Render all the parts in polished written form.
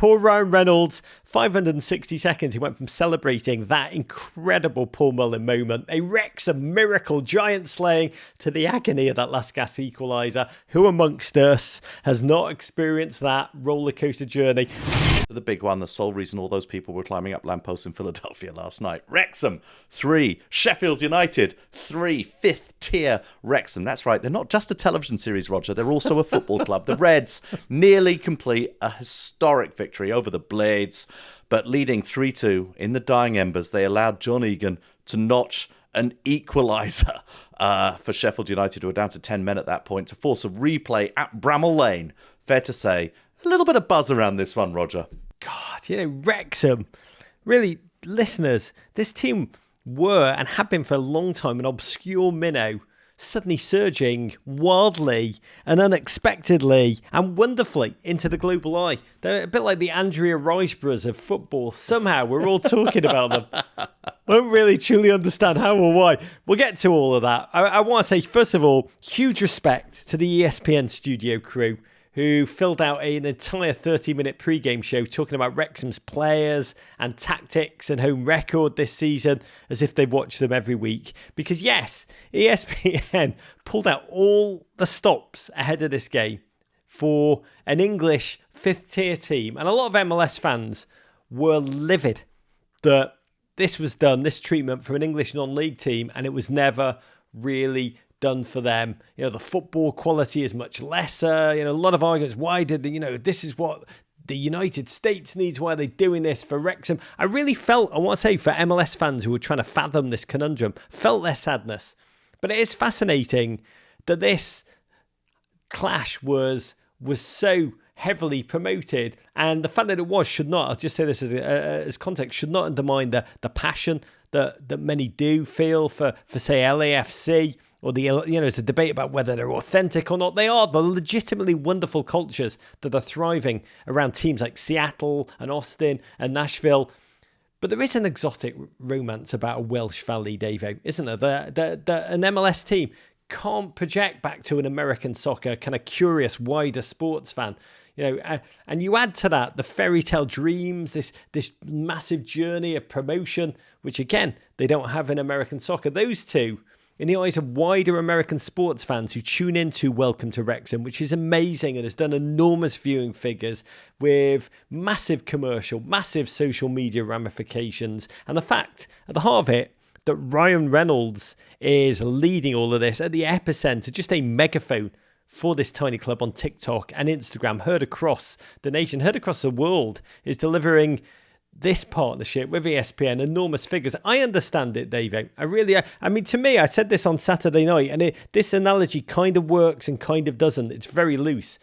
Poor Ryan Reynolds, 560 seconds. He went from celebrating that incredible Paul Mullin moment, a Wrexham miracle giant slaying, to the agony of that last gasp equaliser. Who amongst us has not experienced that roller coaster journey? The big one, the sole reason all those people were climbing up lampposts in Philadelphia last night. Wrexham, 3. Sheffield United, 3. Fifth tier Wrexham. That's right. They're not just a television series, Roger. They're also a football club. The Reds nearly complete a historic victory over the Blades, but leading 3-2 in the dying embers, they allowed John Egan to notch an equaliser for Sheffield United, who were down to 10 men at that point, to force a replay at Bramall Lane. Fair to say, a little bit of buzz around this one, Roger. God, Wrexham, really, listeners, this team were and have been for a long time an obscure minnow, suddenly surging wildly and unexpectedly and wonderfully into the global eye. They're a bit like the Andrea Riseboroughs of football. Somehow we're all talking about them. Won't really truly understand how or why. We'll get to all of that. I want to say, first of all, huge respect to the ESPN studio crew, who filled out an entire 30-minute pre-game show talking about Wrexham's players and tactics and home record this season, as if they've watched them every week. Because yes, ESPN pulled out all the stops ahead of this game for an English fifth-tier team. And a lot of MLS fans were livid that this was done, this treatment, for an English non-league team, and it was never really done for them. The football quality is much lesser. A lot of arguments. Why did this is what the United States needs. Why are they doing this for Wrexham? I really felt, I want to say, for MLS fans who were trying to fathom this conundrum, felt their sadness. But it is fascinating that this clash was so heavily promoted, and the fact that it was should not, I'll just say this as context, should not undermine the passion that many do feel for say LAFC, or there's a debate about whether they're authentic or not. They are. The legitimately wonderful cultures that are thriving around teams like Seattle and Austin and Nashville. But there is an exotic romance about a Welsh valley, Davo, isn't there? An MLS team can't project back to an American soccer kind of curious, wider sports fan. And you add to that the fairy tale dreams, this massive journey of promotion, which again, they don't have in American soccer. Those two, in the eyes of wider American sports fans who tune into Welcome to Wrexham, which is amazing and has done enormous viewing figures with massive commercial, massive social media ramifications. And the fact at the heart of it, that Ryan Reynolds is leading all of this at the epicenter, just a megaphone for this tiny club on TikTok and Instagram, heard across the nation, heard across the world, is delivering this partnership with ESPN enormous figures. I understand it, Davo. I mean, to me, I said this on Saturday night, and this analogy kind of works and kind of doesn't. It's very loose.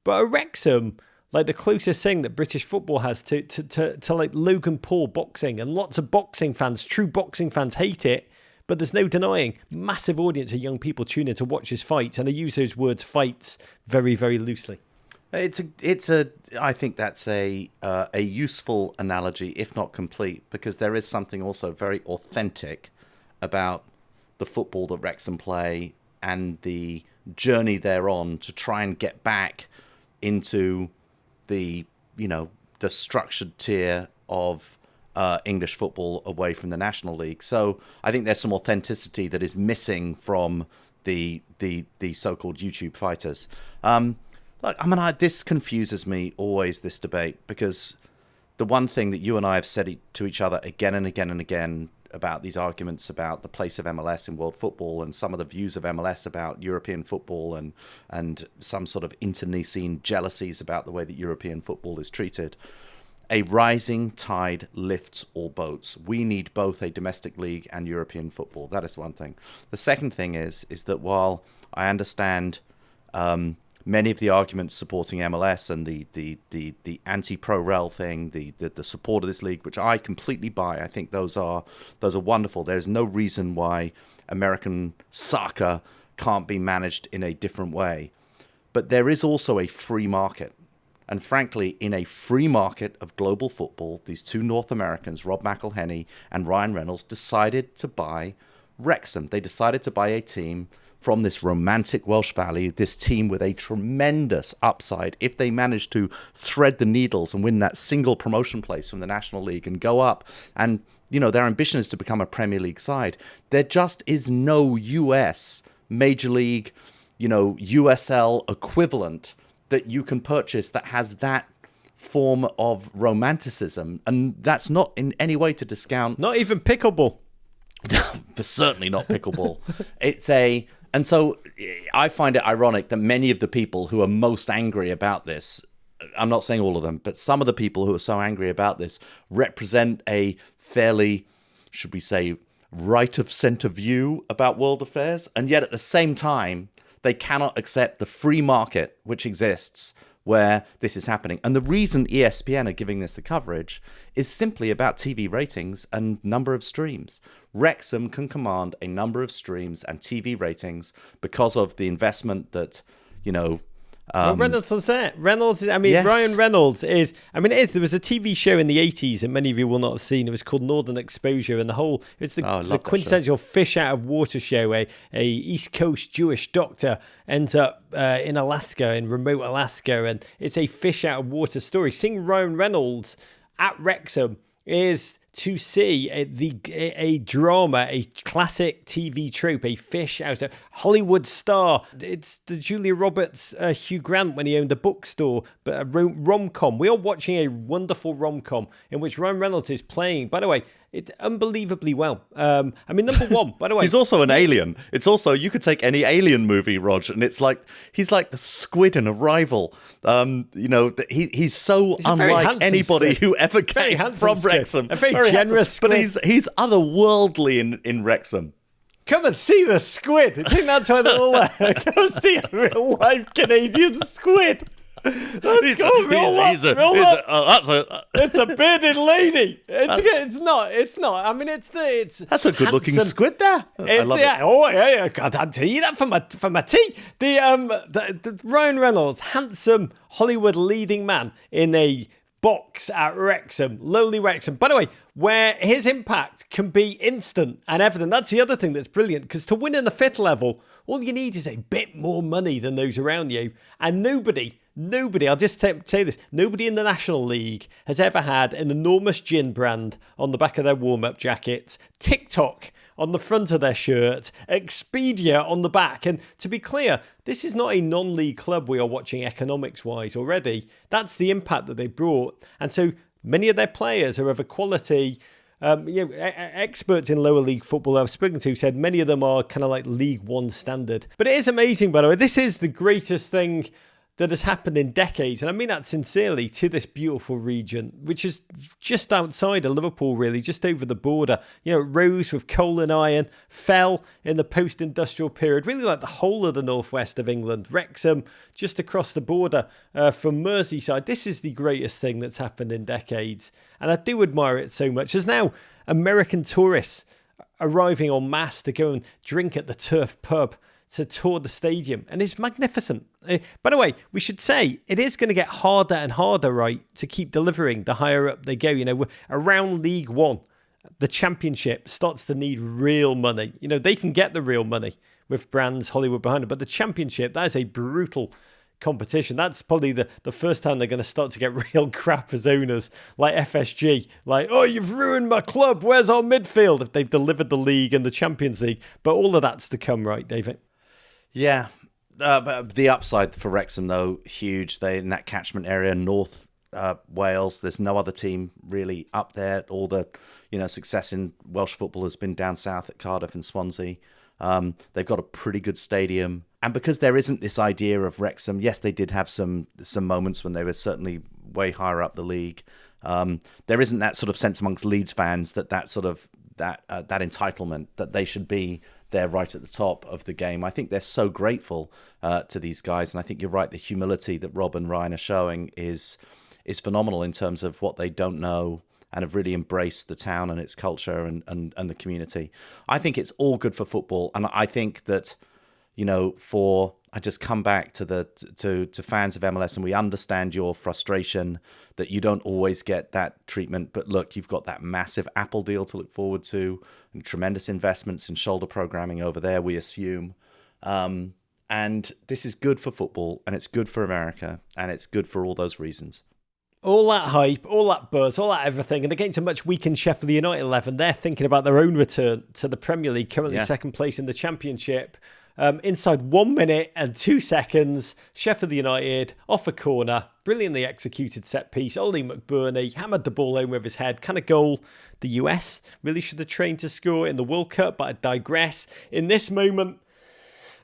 But at Wrexham, like the closest thing that British football has to like Logan Paul boxing, and lots of boxing fans, true boxing fans, hate it. But there's no denying, massive audience of young people tune in to watch his fights, and I use those words "fights" very, very loosely. I think that's a useful analogy, if not complete, because there is something also very authentic about the football that Wrexham play and the journey they're on to try and get back into the structured tier of English football away from the National League. So I think there's some authenticity that is missing from the so-called YouTube fighters. Look, this confuses me always, this debate, because the one thing that you and I have said to each other again and again and again about these arguments about the place of MLS in world football and some of the views of MLS about European football and some sort of internecine jealousies about the way that European football is treated. A rising tide lifts all boats. We need both a domestic league and European football. That is one thing. The second thing is that while I understand many of the arguments supporting MLS and the anti-pro-rel thing, the support of this league, which I completely buy, I think those are wonderful. There's no reason why American soccer can't be managed in a different way. But there is also a free market. And frankly, in a free market of global football, these two North Americans, Rob McElhenney and Ryan Reynolds, decided to buy Wrexham. They decided to buy a team from this romantic Welsh Valley, this team with a tremendous upside, if they manage to thread the needles and win that single promotion place from the National League and go up, and their ambition is to become a Premier League side, there just is no US Major League, USL equivalent that you can purchase that has that form of romanticism. And that's not in any way to discount. Not even pickleball. But certainly not pickleball. And so I find it ironic that many of the people who are most angry about this, I'm not saying all of them, but some of the people who are so angry about this represent a fairly, should we say, right of center view about world affairs. And yet at the same time, they cannot accept the free market which exists where this is happening. And the reason ESPN are giving this the coverage is simply about TV ratings and number of streams. Wrexham can command a number of streams and TV ratings because of the investment that, Reynolds was there. Yes. Ryan Reynolds is. There was a TV show in the 80s, and many of you will not have seen. It was called Northern Exposure, and it's the quintessential fish out of water show. A East Coast Jewish doctor ends up in Alaska, in remote Alaska, and it's a fish out of water story. Seeing Ryan Reynolds at Wrexham is to see a drama, a classic TV trope, a fish out of Hollywood star. It's the Julia Roberts, Hugh Grant when he owned a bookstore, but a rom-com. We are watching a wonderful rom-com in which Ryan Reynolds is playing, by the way, it's unbelievably well. Number one, by the way. He's also an alien. It's also, you could take any alien movie, Rog, and it's like, he's like the squid in Arrival. He's so unlike anybody who ever came from Wrexham. A very generous squid. But he's otherworldly in Wrexham. Come and see the squid. I think that's why they're all there. Come see a real life Canadian squid. It's a bearded lady. It's not. That's a good-looking squid there. I love it. Oh yeah. God, I'd eat that for my tea. The Ryan Reynolds, handsome Hollywood leading man in a box at Wrexham, lowly Wrexham. By the way, where his impact can be instant and evident. That's the other thing that's brilliant, because to win in the fifth level, all you need is a bit more money than those around you. And nobody, I'll just say this, nobody in the National League has ever had an enormous gin brand on the back of their warm-up jackets, TikTok on the front of their shirt, Expedia on the back. And to be clear, this is not a non-league club we are watching economics-wise already. That's the impact that they brought. And so many of their players are of a quality. Experts in lower league football I've spoken to said many of them are kind of like League One standard. But it is amazing, by the way. This is the greatest thing that has happened in decades, and I mean that sincerely, to this beautiful region, which is just outside of Liverpool, really, just over the border. It rose with coal and iron, fell in the post-industrial period, really like the whole of the northwest of England. Wrexham, just across the border from Merseyside. This is the greatest thing that's happened in decades, and I do admire it so much. There's now American tourists arriving en masse to go and drink at the Turf pub, to tour the stadium, and it's magnificent. By the way, we should say it is going to get harder and harder, right, to keep delivering the higher up they go. Around League One, the Championship starts to need real money. They can get the real money with brands Hollywood behind them, but the Championship, that is a brutal competition. That's probably the first time they're going to start to get real crap as owners, like FSG. Like, oh, you've ruined my club. Where's our midfield? If they've delivered the league and the Champions League. But all of that's to come, right, David? Yeah, but the upside for Wrexham, though, huge. They're in that catchment area, North Wales. There's no other team really up there. All the success in Welsh football has been down south at Cardiff and Swansea. They've got a pretty good stadium. And because there isn't this idea of Wrexham, yes, they did have some moments when they were certainly way higher up the league. There isn't that sort of sense amongst Leeds fans that entitlement that they should be there right at the top of the game. I think they're so grateful to these guys, and I think you're right. The humility that Rob and Ryan are showing is phenomenal in terms of what they don't know and have really embraced the town and its culture and the community. I think it's all good for football, and I think that I just come back to fans of MLS, and we understand your frustration that you don't always get that treatment. But look, you've got that massive Apple deal to look forward to, and tremendous investments in shoulder programming over there, we assume. And this is good for football, and it's good for America, and it's good for all those reasons. All that hype, all that buzz, all that everything. And against a much weakened Sheffield United 11, they're thinking about their own return to the Premier League, currently second place in the Championship. Inside 1 minute and 2 seconds, Sheffield United off a corner, brilliantly executed set piece. Ollie McBurney hammered the ball home with his head. Kind of goal the US really should have trained to score in the World Cup, but I digress. In this moment,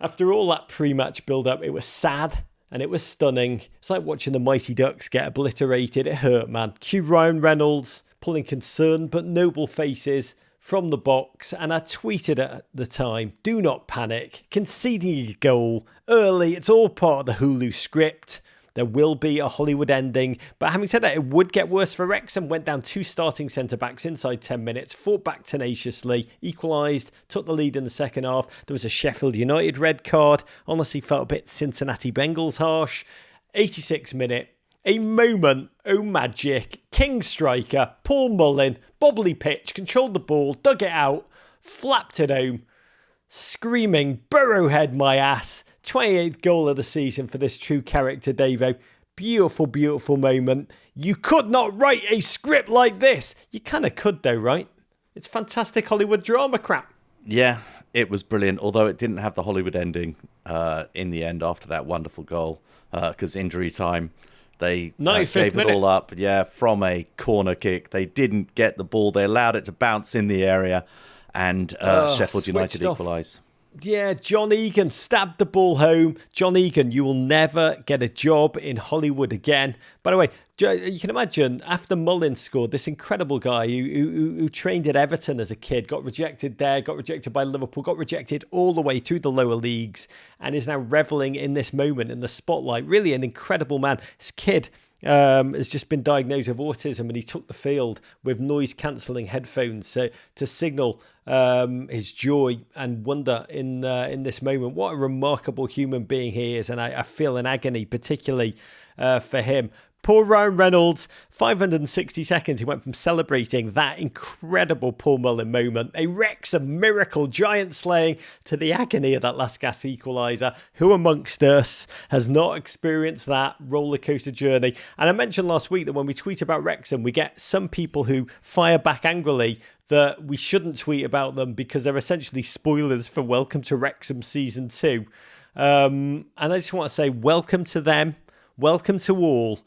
after all that pre-match build-up, it was sad and it was stunning. It's like watching the Mighty Ducks get obliterated. It hurt, man. Cue Ryan Reynolds pulling concerned but noble faces from the box, and I tweeted at the time, do not panic. Conceding a goal early, it's all part of the Hulu script. There will be a Hollywood ending. But having said that, it would get worse for Wrexham. Went down 2 starting centre-backs inside 10 minutes, fought back tenaciously, equalised, took the lead in the second half. There was a Sheffield United red card. Honestly, felt a bit Cincinnati Bengals harsh. 86th minute. A moment, oh magic, king striker, Paul Mullin, bobbly pitch, controlled the ball, dug it out, flapped it home, screaming, Burrowhead my ass. 28th goal of the season for this true character, Davo. Beautiful, beautiful moment. You could not write a script like this. You kind of could though, right? It's fantastic Hollywood drama crap. Yeah, it was brilliant, although it didn't have the Hollywood ending in the end after that wonderful goal, because injury time. They gave it all up, from a corner kick. They didn't get the ball. They allowed it to bounce in the area, and Sheffield United equalise. Yeah, John Egan stabbed the ball home. John Egan, you will never get a job in Hollywood again. By the way, you can imagine, after Mullins scored, this incredible guy who trained at Everton as a kid, got rejected there, got rejected by Liverpool, got rejected all the way through the lower leagues, and is now revelling in this moment in the spotlight. Really an incredible man. This kid has just been diagnosed with autism, and he took the field with noise-cancelling headphones to signal his joy and wonder in this moment. What a remarkable human being he is, and I feel an agony, particularly for him. Poor Ryan Reynolds, 560 seconds, he went from celebrating that incredible Paul Mullin moment, a Wrexham miracle giant slaying, to the agony of that last gasp equaliser. Who amongst us has not experienced that rollercoaster journey? And I mentioned last week that when we tweet about Wrexham, we get some people who fire back angrily that we shouldn't tweet about them because they're essentially spoilers for Welcome to Wrexham Season 2. And I just want to say welcome to them, welcome to all.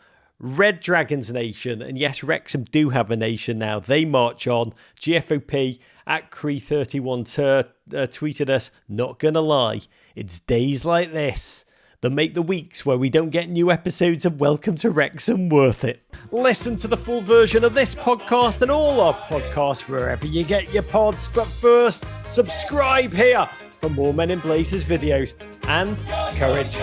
Red Dragons Nation, and yes, Wrexham do have a nation now. They march on. GFOP at Cree31 tweeted us, not gonna lie, it's days like this that make the weeks where we don't get new episodes of Welcome to Wrexham worth it. Listen to the full version of this podcast and all our podcasts wherever you get your pods. But first, subscribe here for more Men in Blazers videos. And courage.